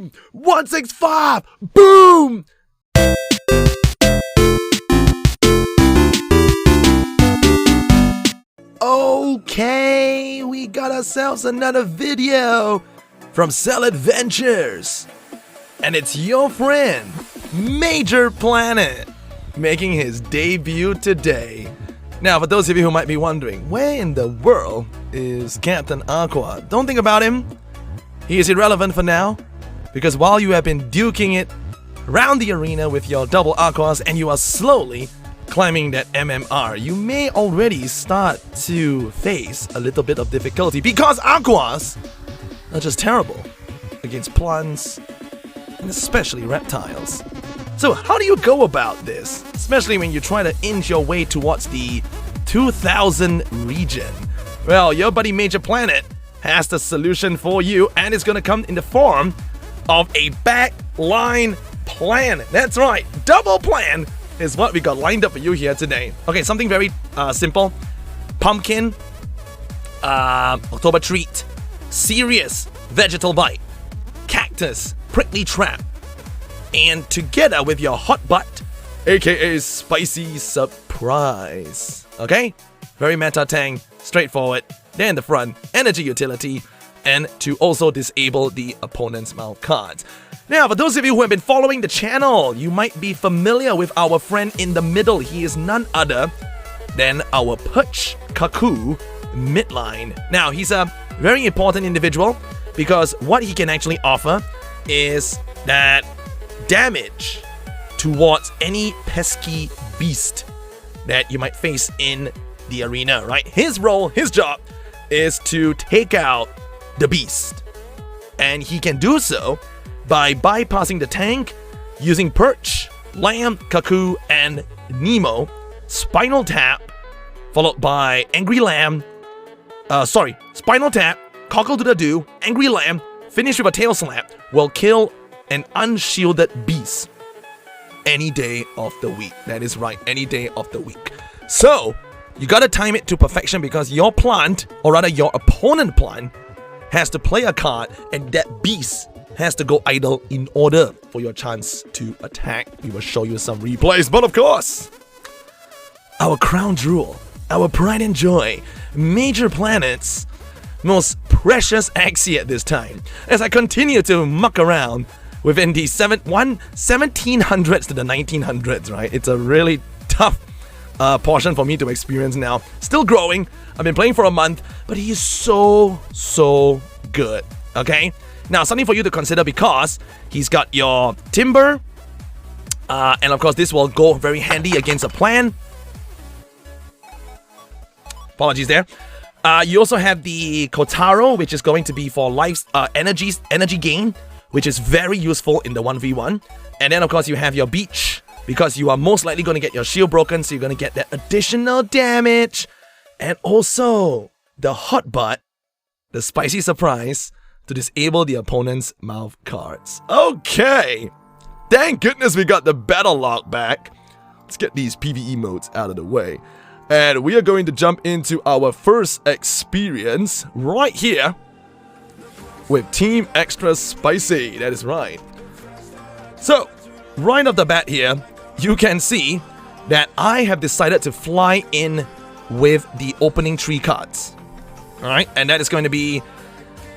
Boom! 165! Boom! Okay, we got ourselves another video from Cell Adventures. And it's your friend, Major Planet, making his debut today. Now, for those of you who might be wondering, where in the world is Captain Aqua? Don't think about him. He is irrelevant for now, because while you have been duking it around the arena with your double Aquas and you are slowly climbing that MMR, you may already start to face a little bit of difficulty because Aquas are just terrible against plants and especially reptiles. So how do you go about this, especially when you try to inch your way towards the 2000 region? Well, your buddy Major Planet has the solution for you, and it's gonna come in the form of a back-line plan. That's right, double plan is what we got lined up for you here today. Okay, something very simple. Pumpkin, October treat, serious vegetal bite, cactus, prickly trap, and together with your hot butt, aka spicy surprise. Okay? Very meta tang, straightforward. There in the front, energy utility, and to also disable the opponent's mouth cards. Now, for those of you who have been following the channel, you might be familiar with our friend in the middle. He is none other than our Perch Cuckoo midline. Now, he's a very important individual because what he can actually offer is that damage towards any pesky beast that you might face in the arena, right? His role, his job, is to take out the beast. And he can do so by bypassing the tank, using Perch, Lamb, Cuckoo, and Nemo, Spinal Tap, followed by Angry Lamb, Spinal Tap, Cockle-to-the-Doo, Angry Lamb, finish with a Tail Slap, will kill an unshielded beast any day of the week. That is right, any day of the week. So, you gotta time it to perfection because your plant, or rather your opponent plant, has to play a card and that beast has to go idle in order for your chance to attack. We will show you some replays, but of course, our crown jewel, our pride and joy, Major Planet's most precious Axie at this time, as I continue to muck around within the 1700s to the 1900s, right? It's a really tough portion for me to experience now. Still growing. I've been playing for a month, but he is so good, okay? Now, something for you to consider because he's got your Timber, and of course this will go very handy against a plan. Apologies there. You also have the Kotaro, which is going to be for life energy gain, which is very useful in the 1v1. And then of course you have your Beach, because you are most likely going to get your shield broken, so you're going to get that additional damage. And also the Hot Butt, the Spicy Surprise, to disable the opponent's mouth cards. Okay, thank goodness we got the battle log back. Let's get these PvE modes out of the way. And we are going to jump into our first experience right here with Team Extra Spicy. That is right. So, right off the bat here, you can see that I have decided to fly in with the opening 3 cards. Alright, and that is going to be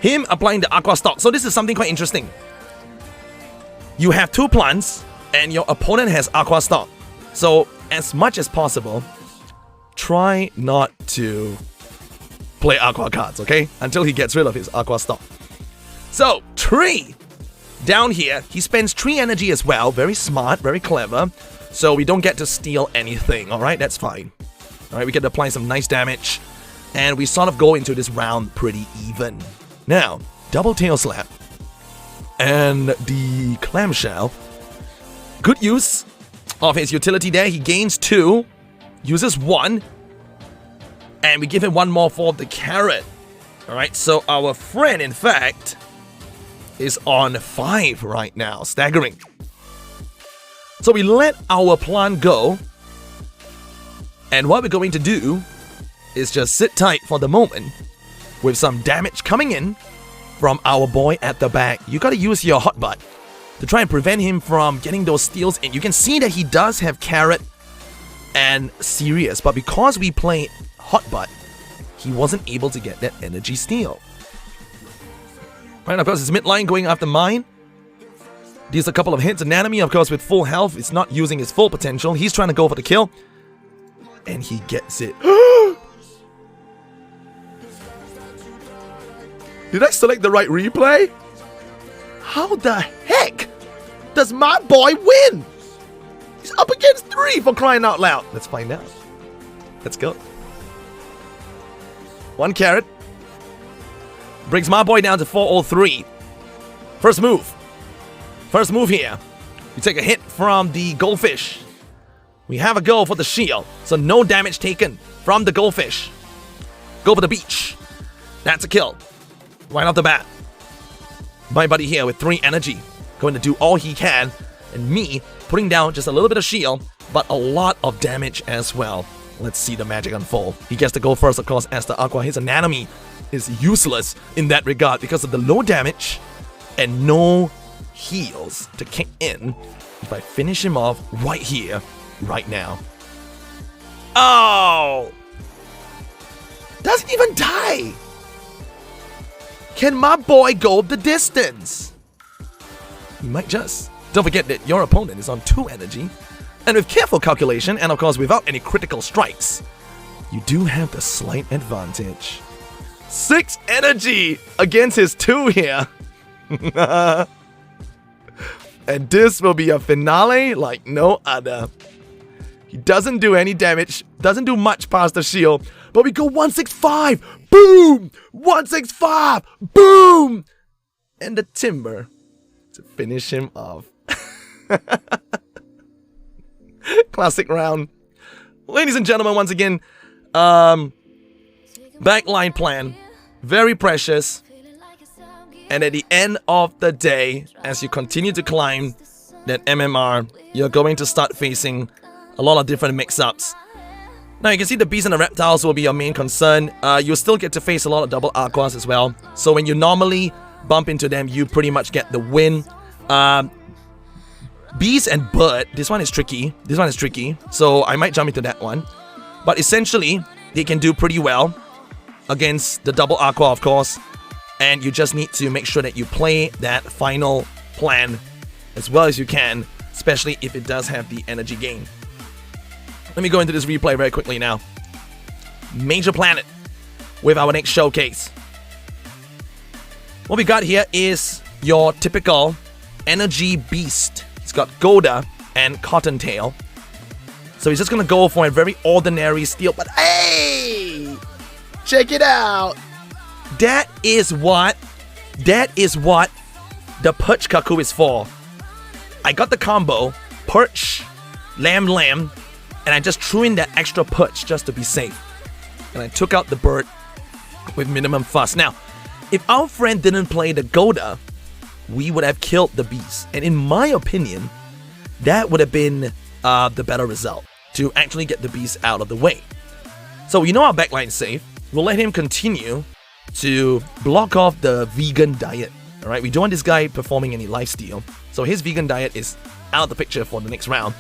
him applying the Aqua stock. So this is something quite interesting. You have 2 plants, and your opponent has Aqua stock. So, as much as possible, try not to play Aqua cards, okay? Until he gets rid of his Aqua stock. So, 3. Down here, he spends 3 energy as well. Very smart, very clever. So we don't get to steal anything, alright? That's fine. Alright, we get to apply some nice damage. And we sort of go into this round pretty even. Now, double Tail Slap. And the Clamshell. Good use of his utility there. He gains 2. Uses 1. And we give him 1 more for the Carrot. Alright, so our friend, in fact, is on 5 right now. Staggering. So we let our plant go. And what we're going to do is just sit tight for the moment with some damage coming in from our boy at the back. You gotta use your hot butt to try and prevent him from getting those steals in. You can see that he does have Carrot and Sirius, but because we played hot butt, he wasn't able to get that energy steal. Right, of course, his midline going after mine. Deals a couple of hits. Anatomy, of course, with full health, is not using his full potential. He's trying to go for the kill. And he gets it. Did I select the right replay? How the heck does my boy win? He's up against 3 for crying out loud. Let's find out. Let's go. 1 carrot. Brings my boy down to 403. First move. First move here. We take a hit from the goldfish. We have a go for the shield, so no damage taken from the goldfish. Go for the beach. That's a kill. Right off the bat. My buddy here with 3 energy. Going to do all he can. And me putting down just a little bit of shield, but a lot of damage as well. Let's see the magic unfold. He gets to go first, of course, as the Aqua. His anatomy is useless in that regard because of the low damage and no heals to kick in if I finish him off right here, right now. Oh! Doesn't even die! Can my boy go the distance? He might just. Don't forget that your opponent is on 2 energy, and with careful calculation, and of course without any critical strikes, you do have the slight advantage. 6 energy against his 2 here. And this will be a finale like no other. He doesn't do any damage, doesn't do much past the shield, but we go 165, boom! 165, boom! And the timber to finish him off. Classic round. Ladies and gentlemen, once again, backline plan, very precious. And at the end of the day, as you continue to climb that MMR, you're going to start facing a lot of different mix-ups. Now you can see the bees and the reptiles will be your main concern. You'll still get to face a lot of double Aquas as well. So when you normally bump into them, you pretty much get the win. Bees and bird, this one is tricky. This one is tricky. So I might jump into that one. But essentially, they can do pretty well against the double Aqua, of course. And you just need to make sure that you play that final plan as well as you can, especially if it does have the energy gain. Let me go into this replay very quickly now. Major Planet with our next showcase. What we got here is your typical energy beast. It's got Goda and Cottontail. So he's just gonna go for a very ordinary steal, but hey! Check it out! That is what the Perch Cuckoo is for. I got the combo, Perch, Lamb, and I just threw in that extra Perch just to be safe. And I took out the bird with minimum fuss. Now, if our friend didn't play the Goda, we would have killed the beast. And in my opinion, that would have been the better result, to actually get the beast out of the way. So we know our backline is safe. We'll let him continue to block off the vegan diet. Alright, we don't want this guy performing any lifesteal. So his vegan diet is out of the picture for the next round.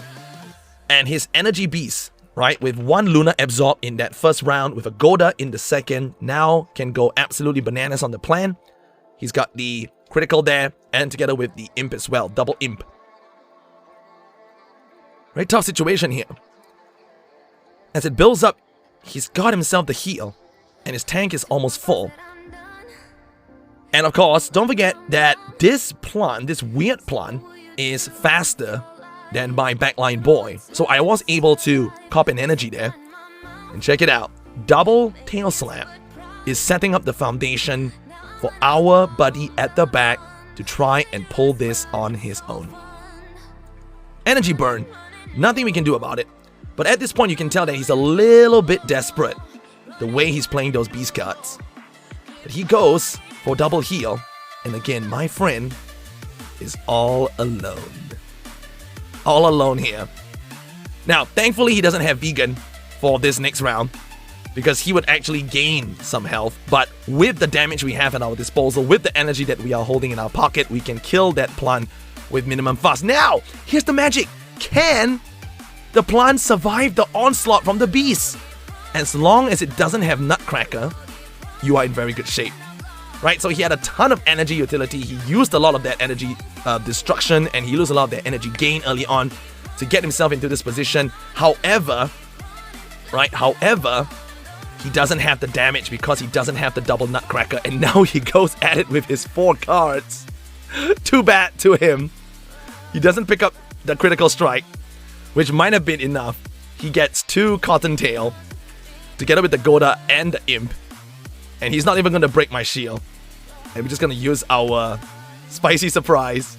And his energy beast, right, with 1 Lunar Absorb in that first round, with a Goda in the second, now can go absolutely bananas on the plan. He's got the critical there, and together with the Imp as well, double Imp. Very tough situation here. As it builds up, he's got himself the heal, and his tank is almost full. And of course, don't forget that this plant, this weird plant, is faster than my backline boy. So I was able to cop an energy there. And check it out. Double Tail Slap is setting up the foundation for our buddy at the back to try and pull this on his own. Energy burn. Nothing we can do about it. But at this point, you can tell that he's a little bit desperate, the way he's playing those beast cards. But he goes for double heal. And again, my friend is all alone. All alone here. Now, thankfully, he doesn't have vegan for this next round. because he would actually gain some health. But with the damage we have at our disposal, with the energy that we are holding in our pocket, we can kill that plant with minimum fuss. Now, here's the magic. Can the plant survive the onslaught from the beast? As long as it doesn't have Nutcracker, you are in very good shape. Right, so he had a ton of energy utility. He used a lot of that energy destruction, and he used a lot of that energy gain early on to get himself into this position. However, he doesn't have the damage because he doesn't have the double Nutcracker, and now he goes at it with his 4 cards. Too bad to him. He doesn't pick up the critical strike, which might have been enough. He gets 2 Cottontail together with the Goda and the Imp, and he's not even going to break my shield. And we're just going to use our Spicy Surprise.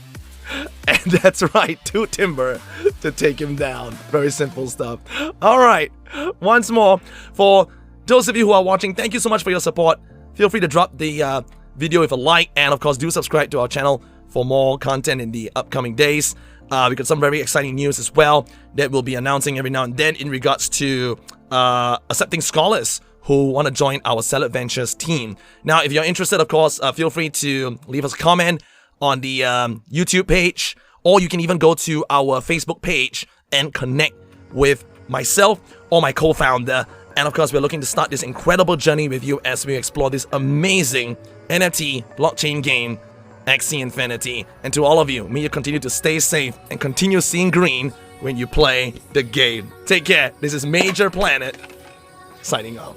And that's right, 2 Timber to take him down. Very simple stuff. Alright, once more, for those of you who are watching, thank you so much for your support. Feel free to drop the video with a like, and of course do subscribe to our channel for more content in the upcoming days. We got some very exciting news as well that we'll be announcing every now and then in regards to accepting scholars who want to join our Salad Ventures team. Now, if you're interested, of course, feel free to leave us a comment on the YouTube page, or you can even go to our Facebook page and connect with myself or my co-founder. And of course, we're looking to start this incredible journey with you as we explore this amazing NFT blockchain game, Axie Infinity. And to all of you, may you continue to stay safe and continue seeing green when you play the game. Take care. This is Major Planet signing off.